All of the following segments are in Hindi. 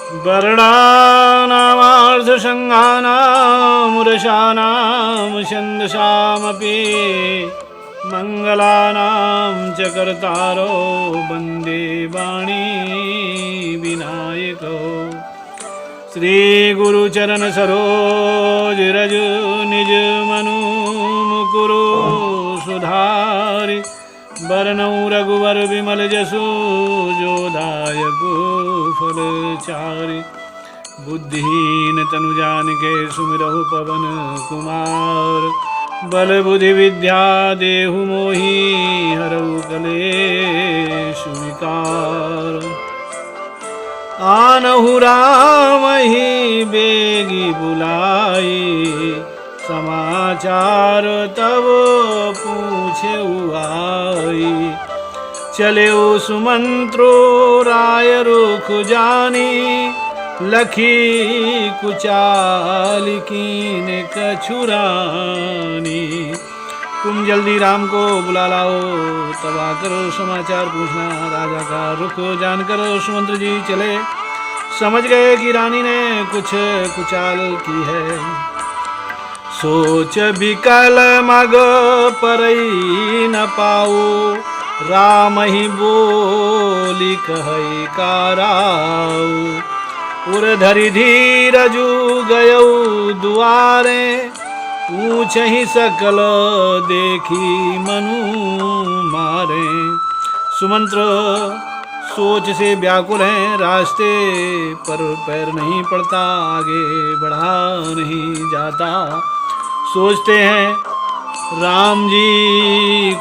वर्णानामार्धसङ्घानामुरशानां छन्दसामपि मङ्गलानां च कर्तारो वन्दे वाणी विनायको। श्रीगुरुचरण सरोज रज निज मनु मुकुरु सुधारि वरनौ रघुवर विमल जसु जो दायक फलचारि। बुद्धिहीन तनु जानिके सुमिरहु पवन कुमार बल बुद्धि विद्या देहु मोहि हरऊ कलेश विकार। आनहु राम ही बेगी बुलाई समाचार तब पूछे आई। चले सुमंत्रो राय रुख जानी लखी कुचाल कीन कछुरानी। तुम जल्दी राम को बुला लाओ तब आकर समाचार पूछना। राजा का रुख जानकर सुमंत्र जी चले, समझ गए कि रानी ने कुछ कुचाल की है। सोच विकल मग परई न पाऊ राम ही बोली कहई काराऊ। उर धरि धीरजु गयऊ दुआरे पूछ ही सकल देखी मनु मारे। सुमंत्र सोच से व्याकुल हैं, रास्ते पर पैर नहीं पड़ता, आगे बढ़ा नहीं जाता। सोचते हैं राम जी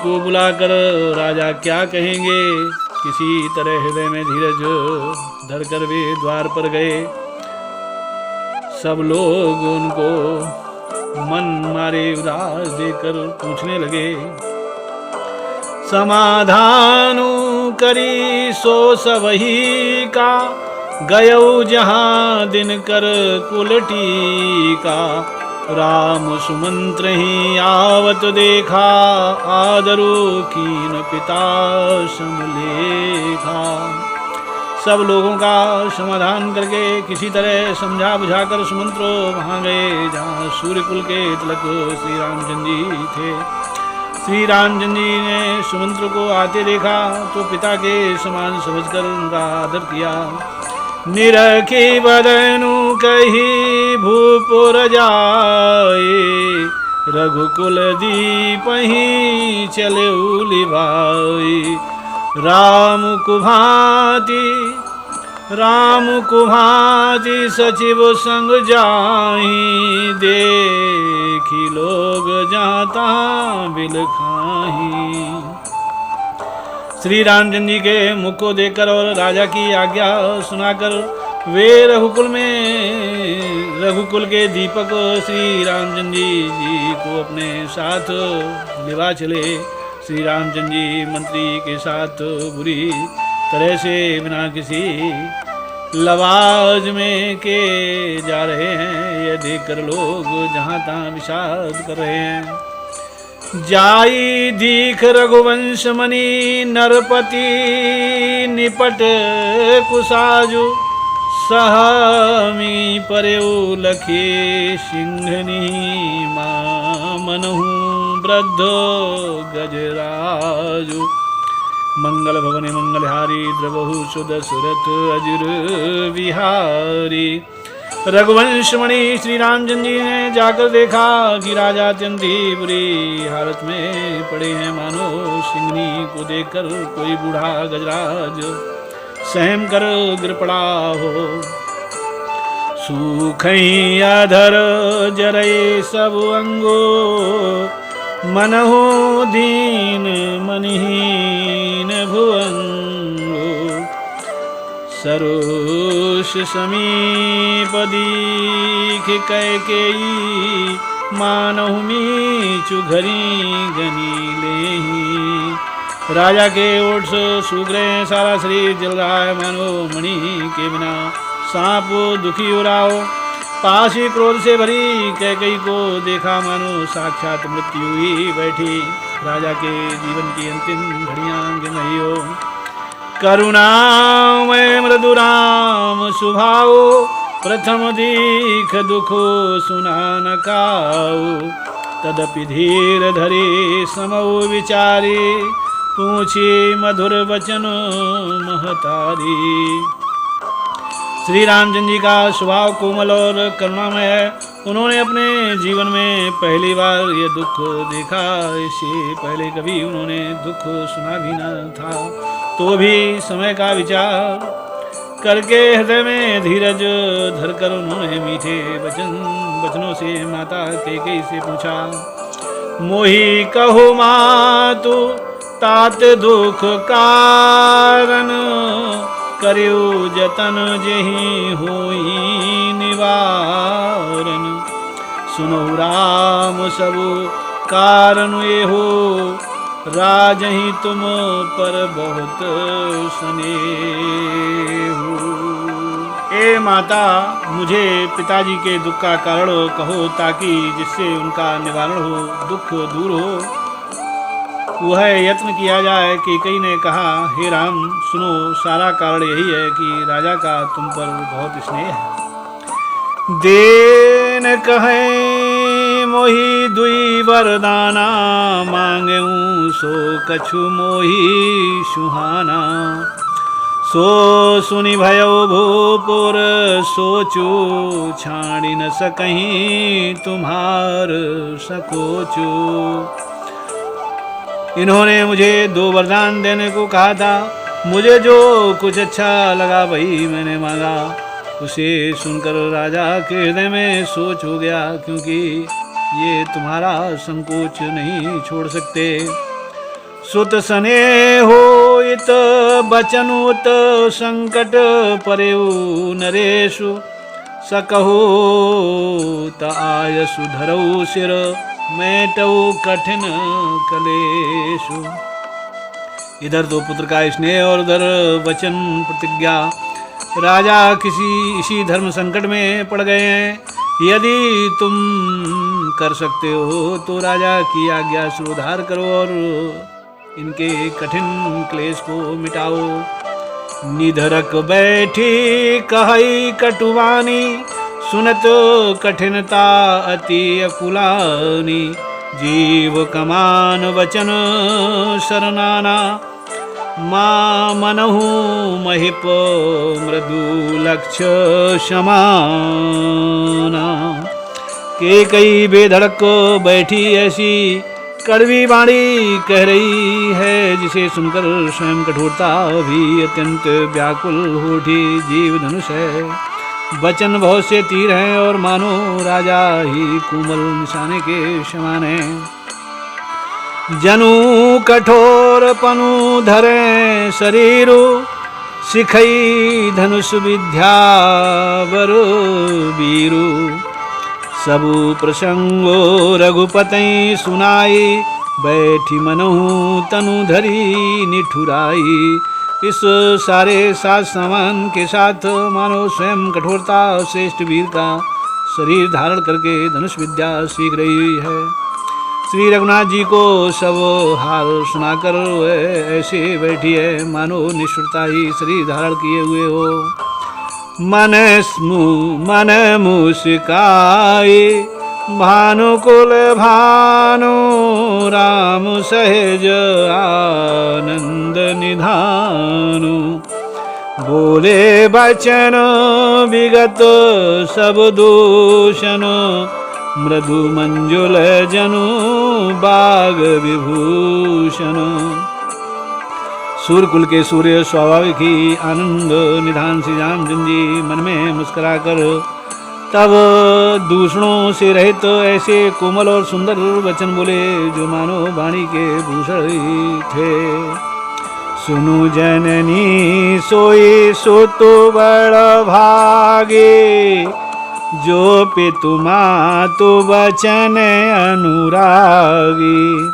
को बुलाकर राजा क्या कहेंगे। किसी तरह हृदय में धीरज धरकर वे द्वार पर गए। सब लोग उनको मन मारे उदास देखकर पूछने लगे। समाधानु करी सो सबही का गयऊ जहाँ दिन कर कुलटी का। राम सुमंत्र ही आवत देखा आदरो कीन पिता समलेखा। सब लोगों का समाधान करके किसी तरह समझा बुझाकर सुमंत्र वहाँ गए जहाँ सूर्यकुल के तिलक श्री रामचंद्र जी थे। श्री रामचंद्र जी ने सुमंत्र को आते देखा तो पिता के समान समझकर उनका आदर किया। निरखी बदनु कही भूपुर जाए रघुकुल दीप ही चले उलिभाई। राम कुभाति सचिव संग जाहि देखी लोग जाता बिलखाही। श्री रामचंद्र जी के मुख को देखकर और राजा की आज्ञा सुनाकर वे रघुकुल के दीपक श्री रामचंद्र जी को अपने साथ लिवा चले। श्री रामचंद्र जी मंत्री के साथ बुरी तरह से बिना किसी लवाज में के जा रहे हैं। यह देखकर लोग जहाँ तहाँ विषाद कर रहे हैं। जाई दीख रघुवंश मणि नरपति निपट कुसाजु। सहमी पर्यो लखे सिंहनी मनहु वृद्ध गजराजु। मंगल भवने मंगलहारी द्रवहु सुद सुरत अजुर विहारी। रघुवंश मणि श्री रामचंद्र जी ने जाकर देखा कि राजा अत्यंत ही बुरी हालत में पड़े हैं, मानो सिंहनी को देखकर कोई बूढ़ा गजराज सहम कर गिर पड़ा हो। सूखई अधर जरे सब अंगो मनहु दीन मनहीन भुवंगो। सरोष समीप दीख कैकेयी मानहु मीचु घरी गनी लेही। राजा के ओठ सूख रहे हैं, सारा शरीर जल रहा है, मानो मणि के बिना सांप दुखी हो रहा हो। पास ही क्रोध से भरी कैकेयी को देखा, मानो साक्षात मृत्यु ही बैठी। राजा के जीवन की अंतिम घड़ियां गिन रही हो। करुणामय मृदुराम स्वभाव, प्रथम दीख दुखो सुना न काऊ। तदपि धीर धरे समो विचारे, पूछे मधुर वचन महतारी। श्री रामचंद्र जी का स्वभाव कोमल और करुणामय है। उन्होंने अपने जीवन में पहली बार ये दुख देखा। इससे पहले कभी उन्होंने दुख सुना भी न था। तो भी समय का विचार करके हृदय में धीरज धरकर उन्होंने मीठे वचनों से माता कैकेयी से पूछा, मोहि कहो मातु तात दुख कारण, करियो जतन जेहि होई निवारण। सुनो राम सब कारण ये हो, राजहि तुम पर बहुत स्नेह। ए माता, मुझे पिताजी के दुख का कारण कहो, ताकि जिससे उनका निवारण हो, दुख दूर हो, वह यत्न किया जाए। कैकेयी ने कहा, हे राम सुनो, सारा कारण यही है कि राजा का तुम पर बहुत स्नेह है। देन कहे मोहि दुई वरदाना, मांगेऊ सो कछु मोहि सुहाना। सो सुनि भयो भूपुर सोचो, छाड़ी न सकहीं तुम्हार सकोचो। इन्होंने मुझे 2 वरदान देने को कहा था। मुझे जो कुछ अच्छा लगा वही मैंने मांगा। उसे सुनकर राजा के हृदय में सोच हो गया, क्योंकि ये तुम्हारा संकोच नहीं छोड़ सकते। सुत सने हो इत बचन उत, संकट परेउ नरेशु। सकहो त आयसु धरऊ सिर, मैटऊ कठिन कलेशु। इधर तो पुत्र का स्नेह और उधर वचन प्रतिज्ञा। राजा इसी धर्म संकट में पड़ गए हैं। यदि तुम कर सकते हो तो राजा की आज्ञा सुधार करो और इनके कठिन क्लेश को मिटाओ। निधरक बैठी कहई कटुवानी, सुनत कठिनता अति अकुलानी। जीव कमान वचन शरनाना, मां मनहु महिप मृदु लक्ष्य समाना। कैकेयी बेधड़क बैठी ऐसी कड़वी वाणी कह रही है, जिसे सुनकर स्वयं कठोरता भी अत्यंत व्याकुल हो उठी। जीव धनुष है, वचन बहुत से तीर हैं, और मानो राजा ही कोमल निशाने के समान है। जनु कठोर पनु धरे शरीरु, सिखई धनुष विद्या वर वीरु। सबु प्रसंगो रघुपति सुनाई, बैठी मनहु तनु धरी निठुराई। इस सारे सात सामान के साथ मानो स्वयं कठोरता श्रेष्ठ वीर का शरीर धारण करके धनुष विद्या सीख रही है। श्री रघुनाथ जी को सब हाल सुनाकर ऐसे बैठी है, मानो निष्ठुरता ही शरीर धारण किए हुए हो। मन मुस्काए भानुकुल भानु, राम सहज आनंद निधानु। बोले बचन विगत सब दूषण, मृदु मंजुल जनु बाग विभूषण। सूर्यकुल के सूर्य स्वाभाविक ही आनंद निधान श्री रामचंद्र जी मन में मुस्कुराकर तब दूषणों से रहित ऐसे कोमल और सुंदर वचन बोले, जो मानो वाणी के भूषण थे। सुनु जननी सोई सुतु बड़ भागे, जो पितु मातु वचन अनुरागी।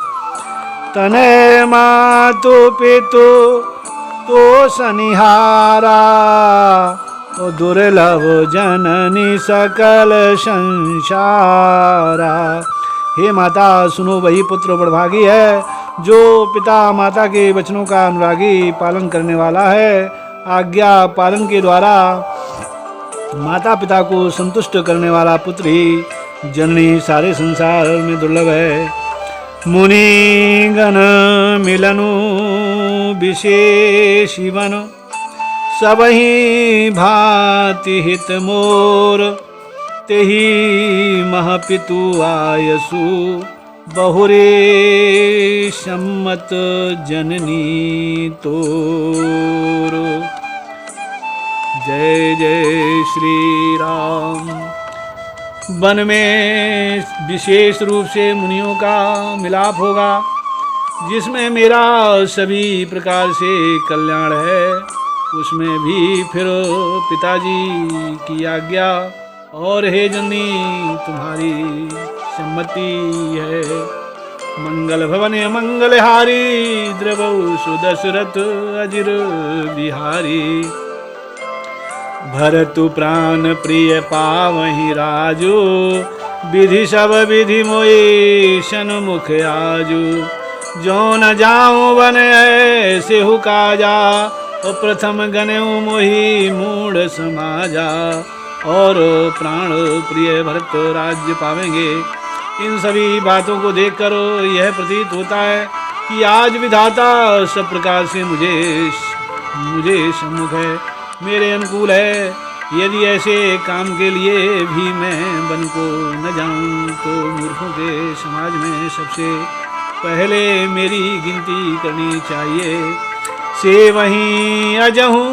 तने मातु पितु तो सनिहारा, दुर्लभ जननी सकल संसारा। हे माता सुनो, वही पुत्र बड़भागी है जो पिता माता के वचनों का अनुरागी पालन करने वाला है, आज्ञा पालन के द्वारा माता पिता को संतुष्ट करने वाला पुत्र ही जननी सारे संसार में दुर्लभ है। मुनि गण मिलनु विशेष बन, सबहि भांति हित मोर, तेहि महपितु आयसु बहुरे सम्मत जननी तोर। जय जय श्री राम। वन में विशेष रूप से मुनियों का मिलाप होगा, जिसमें मेरा सभी प्रकार से कल्याण है। उसमें भी फिर पिताजी की आज्ञा और हे जननी तुम्हारी सम्मति है। मंगल भवन मंगलहारी, द्रवौ सुदशरथ अजिर बिहारी। भरतु प्राण प्रिय पावहि राजू, विधि सब विधि मोहि सन्मुख आजू। जो न जाऊं वन ऐसे हु काजा, प्रथम गनऊ मोहि मूढ़ समाजा। और प्राण प्रिय भरत राज्य पावेंगे। इन सभी बातों को देखकर यह प्रतीत होता है कि आज विधाता सब प्रकार से मुझे सम्मुख है, मेरे अनुकूल है। यदि ऐसे काम के लिए भी मैं वन को न जाऊं तो मूर्खों के समाज में सबसे पहले मेरी गिनती करनी चाहिए। से वहीं अजहूँ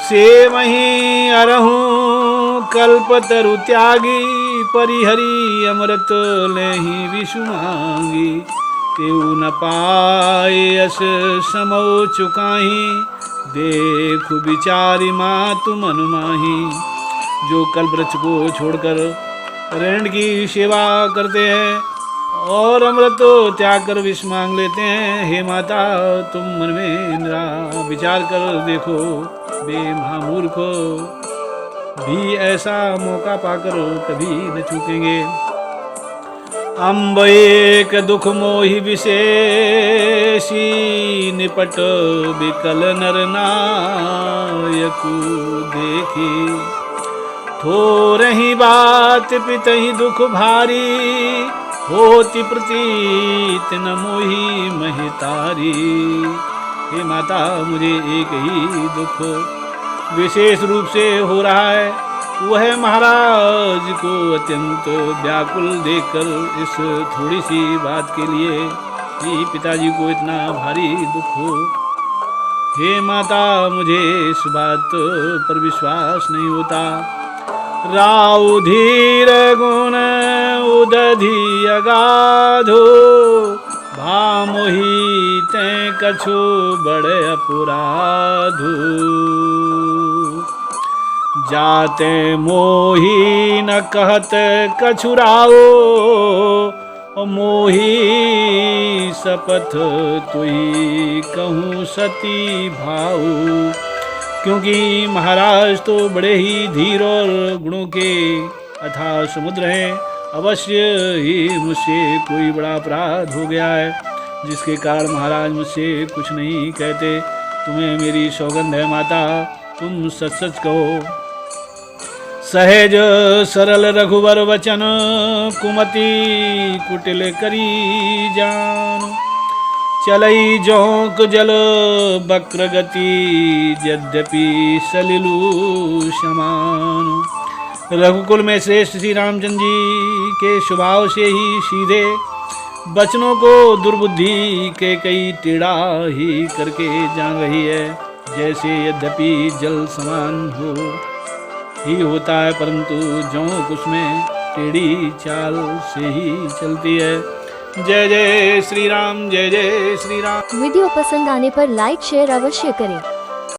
से वहीं अरहूँ, कल्पतरु त्यागी। परिहरी अमृत लेहि विषु मांगी। तेऊ न पाए अस समो चुकाही, देख विचारी मातु मन माही। जो कल्पवृक्ष को छोड़कर ऋण की सेवा करते हैं और अमृत त्याग कर विष मांग लेते हैं, हे माता तुम मन में निरा विचार कर देखो। वे महामूर्ख भी ऐसा मौका पाकर कभी न चूकेंगे। अम्ब एक दुख मोहि विशेषी, निपट बिकल नर नायकु देखी। थोरही बात पितहि दुख भारी, होति प्रतीत न मोहि महितारी। हे माता मुझे एक ही दुख विशेष रूप से हो रहा है, वह महाराज को अत्यंत व्याकुल देखकर इस थोड़ी सी बात के लिए ही पिताजी को इतना भारी दुख हो। हे माता मुझे इस बात पर विश्वास नहीं होता। राउ धीर गुण उदधि अगाधो, भामोहि ते कछु बड़े अपराधो। जाते मोही न कहत कछुराओ, मोही शपथ तुई कहूँ सती भाऊ। क्योंकि महाराज तो बड़े ही धीर और गुणों के अथाह समुद्र हैं। अवश्य ही मुझसे कोई बड़ा अपराध हो गया है, जिसके कारण महाराज मुझसे कुछ नहीं कहते। तुम्हें मेरी सौगंध है माता, तुम सच सच कहो। सहज सरल रघुवर वचन, कुमति कुटिल करी जान। चलई जोंक जल बक्र गति, यद्यपि सलिलु समान। रघुकुल में श्रेष्ठ श्री रामचंद्र जी के स्वभाव से ही सीधे बचनों को दुर्बुद्धि के कई टेढ़ा ही करके जान रही है। जैसे यद्यपि जल समान हो ही होता है, परंतु जोंक उसमें टेढ़ी चाल से ही चलती है। जय जय श्री राम, जय जय श्री राम। वीडियो पसंद आने पर लाइक शेयर अवश्य करें।